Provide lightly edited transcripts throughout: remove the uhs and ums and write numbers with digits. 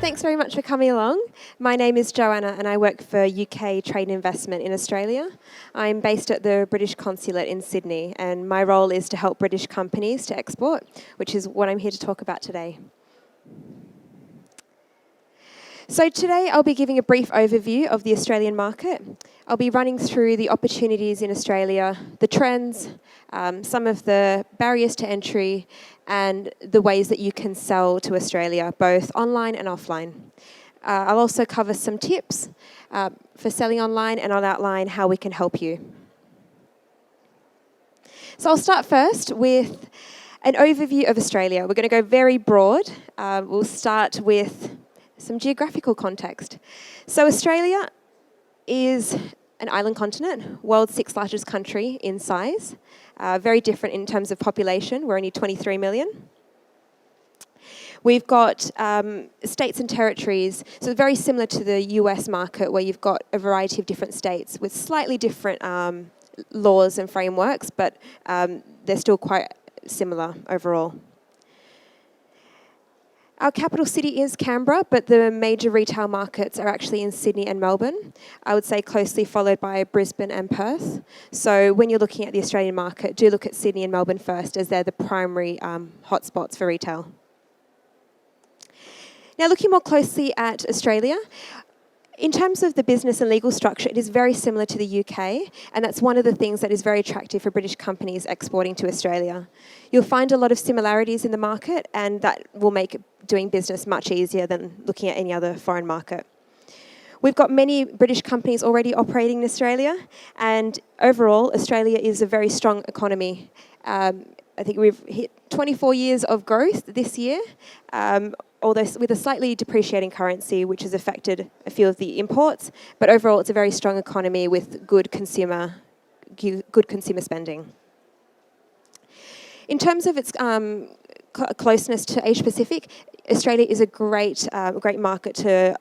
Thanks very much for coming along. My name is Joanna and I work for UK Trade and Investment in Australia. I'm based at the British Consulate in Sydney and my role is to help British companies to export, which is what I'm here to talk about today. So today I'll be giving a brief overview of the Australian market. I'll be running through the opportunities in Australia, the trends, some of the barriers to entry, and the ways that you can sell to Australia, both online and offline. I'll also cover some tips for selling online, and I'll outline how we can help you. So I'll start first with an overview of Australia. We're going to go very broad. We'll start with some geographical context. So Australia is an island continent, world's sixth largest country in size. Very different in terms of population. We're only 23 million. We've got states and territories, so very similar to the US market where you've got a variety of different states with slightly different laws and frameworks, but they're still quite similar overall. Our capital city is Canberra, but the major retail markets are actually in Sydney and Melbourne. I would say closely followed by Brisbane and Perth. So when you're looking at the Australian market, do look at Sydney and Melbourne first, as they're the primary hotspots for retail. Now, looking more closely at Australia, in terms of the business and legal structure, it is very similar to the UK, and that's one of the things that is very attractive for British companies exporting to Australia. You'll find a lot of similarities in the market, and that will make doing business much easier than looking at any other foreign market. We've got many British companies already operating in Australia, and overall, Australia is a very strong economy. I think we've hit 24 years of growth this year, although with a slightly depreciating currency, which has affected a few of the imports. But overall, it's a very strong economy with good consumer spending. In terms of its closeness to Asia Pacific, Australia is a great market to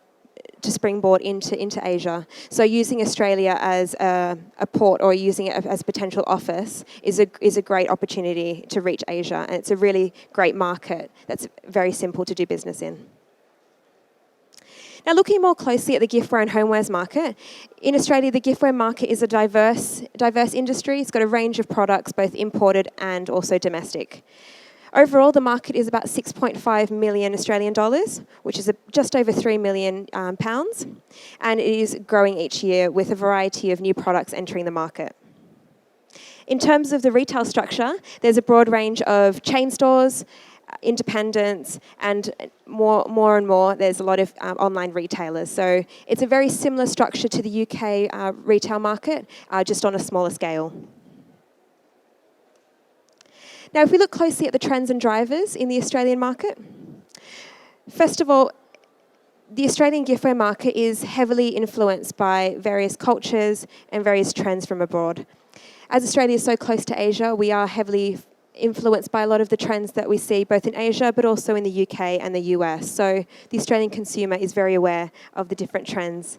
springboard into Asia. So using Australia as a port or using it as a potential office is a great opportunity to reach Asia, and it's a really great market that's very simple to do business in. Now, looking more closely at the giftware and homewares market, in Australia, the giftware market is a diverse industry. It's got a range of products, both imported and also domestic. Overall, the market is about 6.5 million Australian dollars, which is just over 3 million pounds, and it is growing each year with a variety of new products entering the market. In terms of the retail structure, there's a broad range of chain stores, independents, and more and more, there's a lot of online retailers. So it's a very similar structure to the UK retail market, just on a smaller scale. Now, if we look closely at the trends and drivers in the Australian market, first of all, the Australian giftware market is heavily influenced by various cultures and various trends from abroad. As Australia is so close to Asia, we are heavily influenced by a lot of the trends that we see both in Asia but also in the UK and the US. So the Australian consumer is very aware of the different trends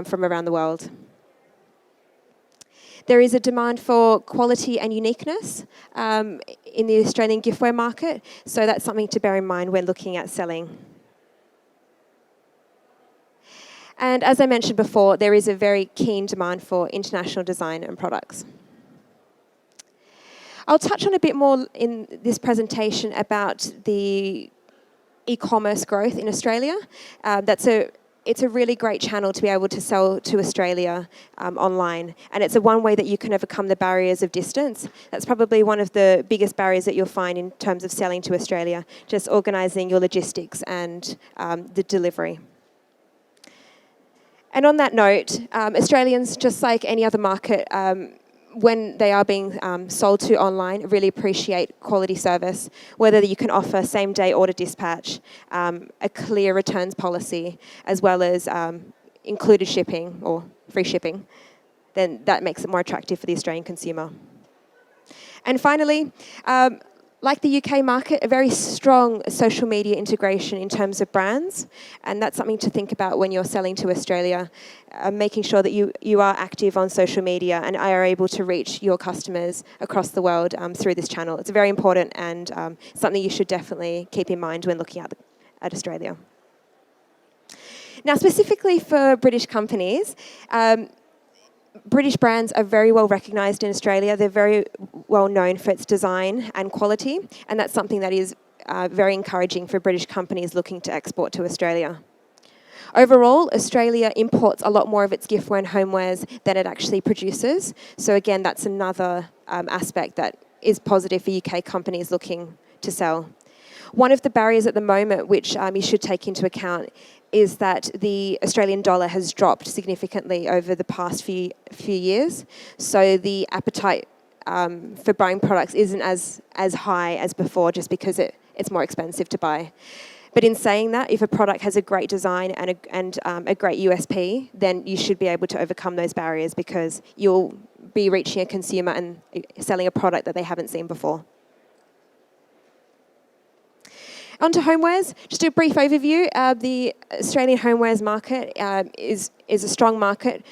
from around the world. There is a demand for quality and uniqueness in the Australian giftware market, so that's something to bear in mind when looking at selling. And as I mentioned before, there is a very keen demand for international design and products. I'll touch on a bit more in this presentation about the e-commerce growth in Australia. It's a really great channel to be able to sell to Australia online. And it's one way that you can overcome the barriers of distance. That's probably one of the biggest barriers that you'll find in terms of selling to Australia, just organising your logistics and the delivery. And on that note, Australians, just like any other market, when they are being sold to online, really appreciate quality service, whether you can offer same-day order dispatch, a clear returns policy, as well as included shipping or free shipping, then that makes it more attractive for the Australian consumer. And finally, like the UK market, a very strong social media integration in terms of brands, and that's something to think about when you're selling to Australia, making sure that you are active on social media and are able to reach your customers across the world through this channel. It's very important and something you should definitely keep in mind when looking at Australia. Now, specifically for British companies, British brands are very well recognised in Australia. They're very well known for its design and quality, and that's something that is very encouraging for British companies looking to export to Australia. Overall, Australia imports a lot more of its giftware and homewares than it actually produces. So again, that's another aspect that is positive for UK companies looking to sell. One of the barriers at the moment, which you should take into account, is that the Australian dollar has dropped significantly over the past few years. So the appetite for buying products isn't as high as before, just because it's more expensive to buy. But in saying that, if a product has a great design and a great USP, then you should be able to overcome those barriers, because you'll be reaching a consumer and selling a product that they haven't seen before. On to homewares. Just a brief overview. The Australian homewares market is a strong market.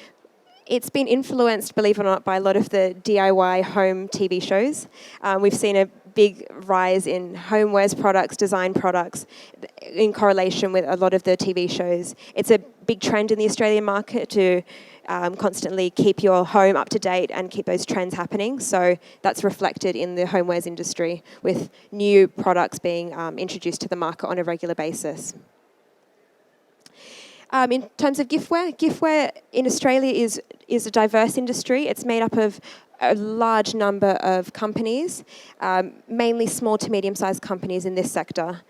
It's been influenced, believe it or not, by a lot of the DIY home TV shows. We've seen a big rise in homewares products, design products, in correlation with a lot of the TV shows. It's a big trend in the Australian market to constantly keep your home up to date and keep those trends happening. So that's reflected in the homewares industry, with new products being introduced to the market on a regular basis. In terms of giftware in Australia is a diverse industry. It's made up of a large number of companies, mainly small to medium-sized companies in this sector.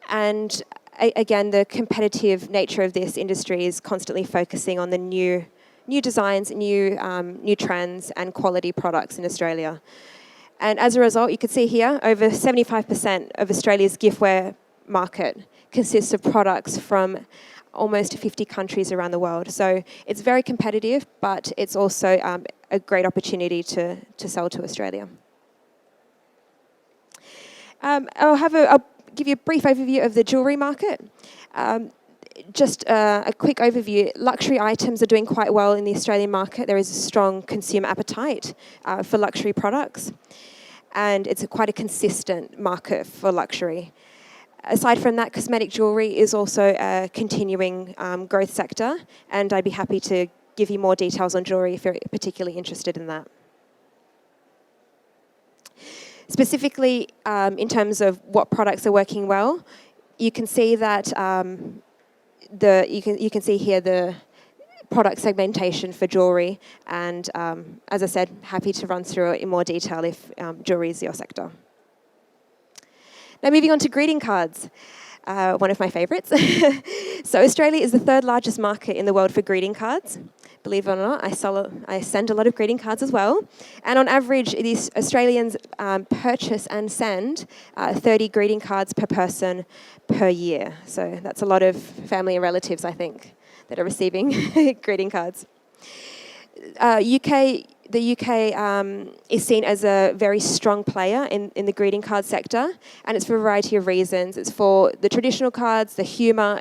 And again, the competitive nature of this industry is constantly focusing on the new designs, new trends and quality products in Australia. And as a result, you can see here, over 75% of Australia's giftware market consists of products from almost 50 countries around the world. So it's very competitive, but it's also a great opportunity to sell to Australia. I'll give you a brief overview of the jewellery market. Just a quick overview. Luxury items are doing quite well in the Australian market. There is a strong consumer appetite for luxury products, and it's quite a consistent market for luxury. Aside from that, cosmetic jewellery is also a continuing growth sector, and I'd be happy to give you more details on jewellery if you're particularly interested in that. Specifically, in terms of what products are working well, you can see that you can see here the product segmentation for jewellery, and as I said, happy to run through it in more detail if jewellery is your sector. Now, moving on to greeting cards, one of my favourites. So Australia is the third largest market in the world for greeting cards. Believe it or not, I send a lot of greeting cards as well. And on average, these Australians purchase and send 30 greeting cards per person per year. So that's a lot of family and relatives, I think, that are receiving greeting cards. The UK is seen as a very strong player in the greeting card sector, and it's for a variety of reasons. It's for the traditional cards, the humour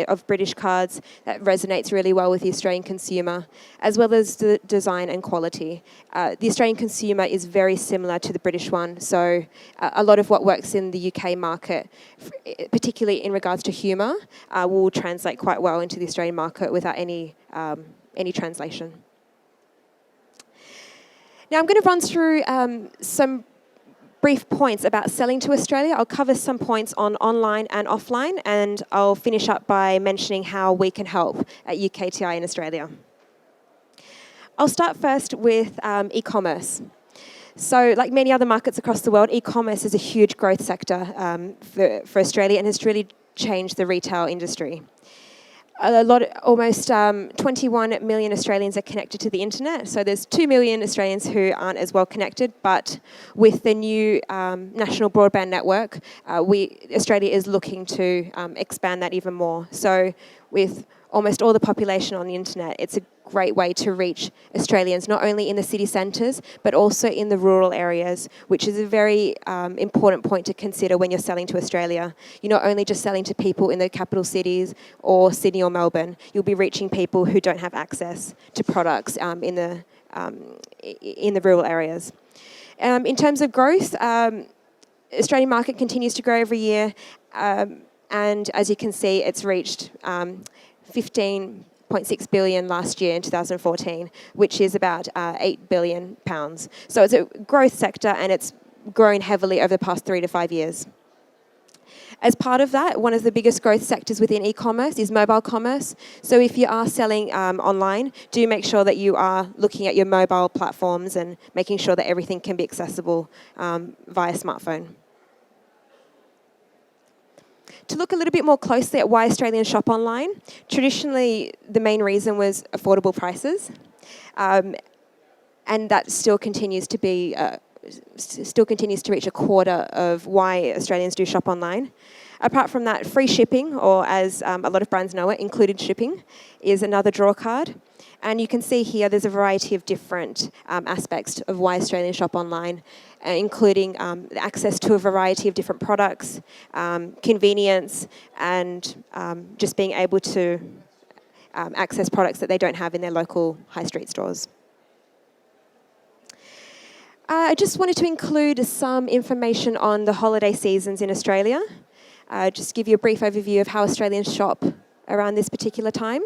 of British cards that resonates really well with the Australian consumer, as well as the design and quality. The Australian consumer is very similar to the British one, so a lot of what works in the UK market, particularly in regards to humour, will translate quite well into the Australian market without any translation. Now I'm going to run through some brief points about selling to Australia. I'll cover some points on online and offline, and I'll finish up by mentioning how we can help at UKTI in Australia. I'll start first with e-commerce. So like many other markets across the world, e-commerce is a huge growth sector for Australia and has really changed the retail industry. Almost 21 million Australians are connected to the internet. So there's 2 million Australians who aren't as well connected, but with the new national broadband network, Australia is looking to expand that even more. So with almost all the population on the internet, it's a great way to reach Australians, not only in the city centres, but also in the rural areas, which is a very important point to consider when you're selling to Australia. You're not only just selling to people in the capital cities or Sydney or Melbourne, you'll be reaching people who don't have access to products in the rural areas. In terms of growth, Australian market continues to grow every year, and as you can see, it's reached 15.6 billion last year in 2014, which is about £8 billion. So it's a growth sector, and it's grown heavily over the past 3 to 5 years. As part of that, one of the biggest growth sectors within e-commerce is mobile commerce. So if you are selling online, do make sure that you are looking at your mobile platforms and making sure that everything can be accessible via smartphone. To look a little bit more closely at why Australians shop online, traditionally the main reason was affordable prices, and that still continues to be to reach a quarter of why Australians do shop online. Apart from that, free shipping, or as a lot of brands know it, included shipping, is another draw card. And you can see here there's a variety of different aspects of why Australians shop online, including access to a variety of different products, convenience, and just being able to access products that they don't have in their local high street stores. I just wanted to include some information on the holiday seasons in Australia. Just give you a brief overview of how Australians shop around this particular time.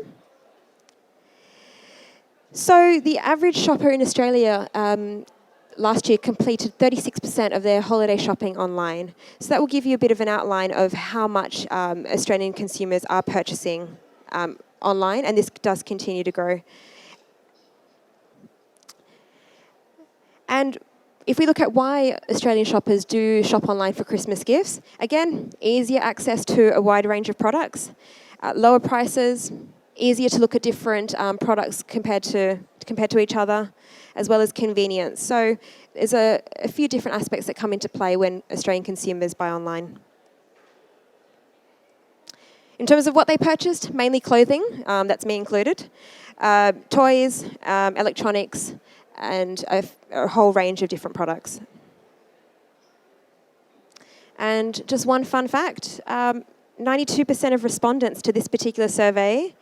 So the average shopper in Australia last year completed 36% of their holiday shopping online. So that will give you a bit of an outline of how much Australian consumers are purchasing online, and this does continue to grow. And if we look at why Australian shoppers do shop online for Christmas gifts, again, easier access to a wide range of products, lower prices, easier to look at different products compared to each other, as well as convenience. So there's a few different aspects that come into play when Australian consumers buy online. In terms of what they purchased, mainly clothing, that's me included, toys, electronics, and a whole range of different products. And just one fun fact, 92% of respondents to this particular survey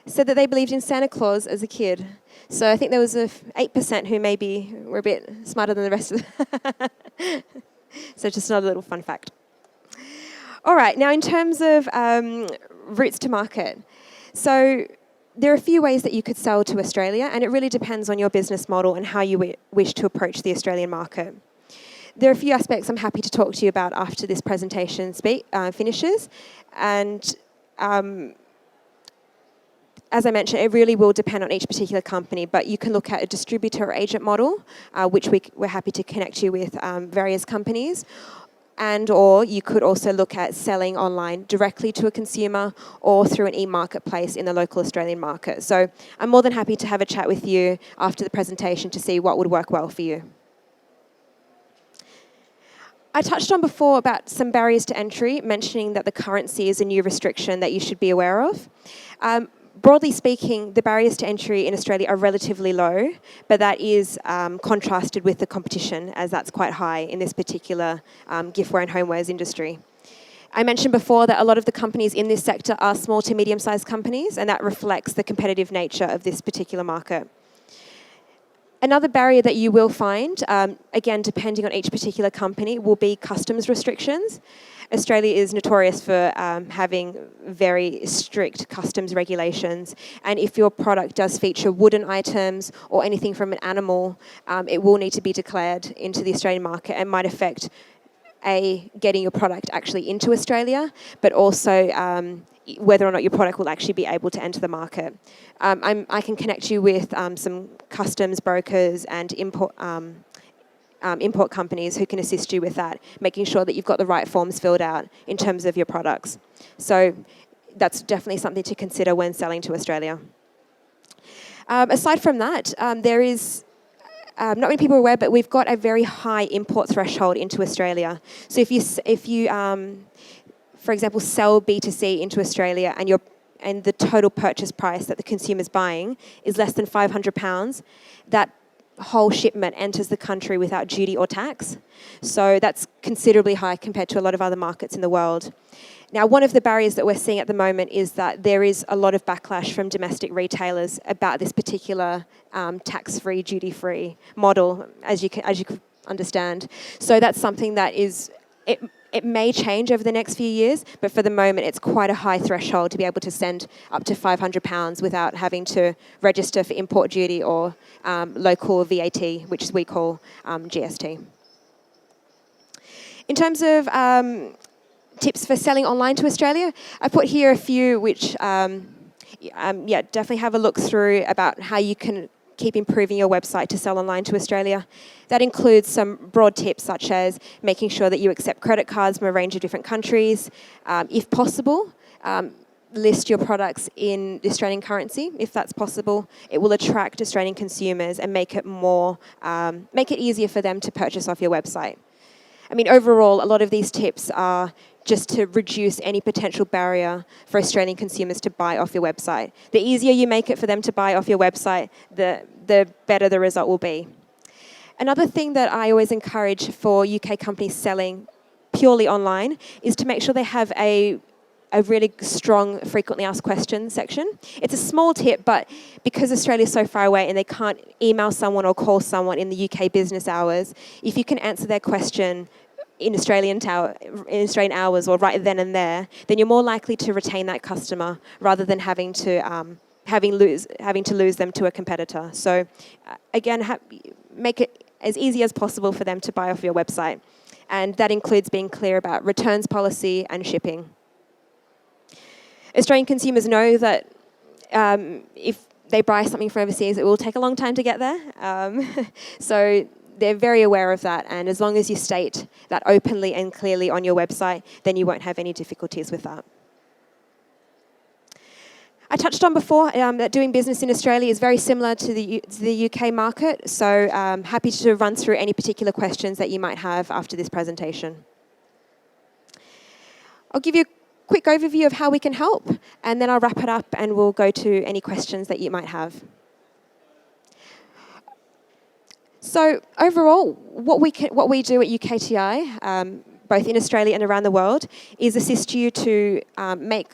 said that they believed in Santa Claus as a kid. So I think there was 8% who maybe were a bit smarter than the rest of them. So just another little fun fact. All right, now in terms of routes to market. So there are a few ways that you could sell to Australia, and it really depends on your business model and how you wish to approach the Australian market. There are a few aspects I'm happy to talk to you about after this presentation finishes. And as I mentioned, it really will depend on each particular company, but you can look at a distributor or agent model, which we're happy to connect you with various companies. And or you could also look at selling online directly to a consumer or through an e-marketplace in the local Australian market. So I'm more than happy to have a chat with you after the presentation to see what would work well for you. I touched on before about some barriers to entry, mentioning that the currency is a new restriction that you should be aware of. Broadly speaking, the barriers to entry in Australia are relatively low, but that is contrasted with the competition, as that's quite high in this particular giftware and homewares industry. I mentioned before that a lot of the companies in this sector are small to medium-sized companies, and that reflects the competitive nature of this particular market. Another barrier that you will find, again, depending on each particular company, will be customs restrictions. Australia is notorious for having very strict customs regulations, and if your product does feature wooden items or anything from an animal, it will need to be declared into the Australian market and might affect getting your product actually into Australia, but also whether or not your product will actually be able to enter the market. I can connect you with some customs brokers and import companies who can assist you with that, making sure that you've got the right forms filled out in terms of your products. So that's definitely something to consider when selling to Australia. Aside from that, there is not many people are aware, but we've got a very high import threshold into Australia. So if you for example, sell B2C into Australia and the total purchase price that the consumer's buying is less than £500, that whole shipment enters the country without duty or tax. So that's considerably high compared to a lot of other markets in the world. Now, one of the barriers that we're seeing at the moment is that there is a lot of backlash from domestic retailers about this particular tax-free, duty-free model, as you can understand. So that's something that It may change over the next few years, but for the moment, it's quite a high threshold to be able to send up to £500 without having to register for import duty or local VAT, which we call GST. In terms of tips for selling online to Australia, I put here a few which, definitely have a look through about how you can keep improving your website to sell online to Australia. That includes some broad tips such as making sure that you accept credit cards from a range of different countries. If possible, list your products in the Australian currency, if that's possible. It will attract Australian consumers and make it easier for them to purchase off your website. I mean, overall, a lot of these tips are just to reduce any potential barrier for Australian consumers to buy off your website. The easier you make it for them to buy off your website, the better the result will be. Another thing that I always encourage for UK companies selling purely online is to make sure they have a really strong frequently asked questions section. It's a small tip, but because Australia's so far away and they can't email someone or call someone in the UK business hours, if you can answer their question in Australian hours or right then and there, then you're more likely to retain that customer rather than having to lose them to a competitor. So again, make it as easy as possible for them to buy off your website. And that includes being clear about returns policy and shipping. Australian consumers know that if they buy something from overseas, it will take a long time to get there. So they're very aware of that. And as long as you state that openly and clearly on your website, then you won't have any difficulties with that. I touched on before that doing business in Australia is very similar to the UK market. So happy to run through any particular questions that you might have after this presentation. I'll give you a quick overview of how we can help, and then I'll wrap it up and we'll go to any questions that you might have. So overall, what we do at UKTI, both in Australia and around the world, is assist you to make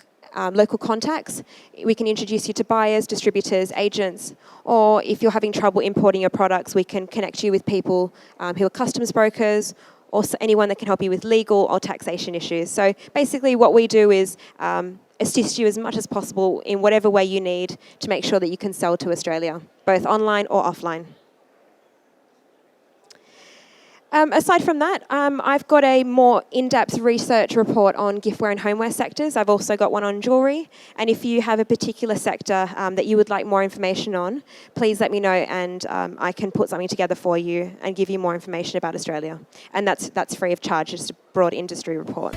local contacts. We can introduce you to buyers, distributors, agents, or if you're having trouble importing your products, we can connect you with people who are customs brokers, or anyone that can help you with legal or taxation issues. So basically what we do is assist you as much as possible in whatever way you need to make sure that you can sell to Australia, both online or offline. Aside from that, I've got a more in-depth research report on giftware and homeware sectors. I've also got one on jewellery. And if you have a particular sector that you would like more information on, please let me know and I can put something together for you and give you more information about Australia. And that's free of charge, just a broad industry report.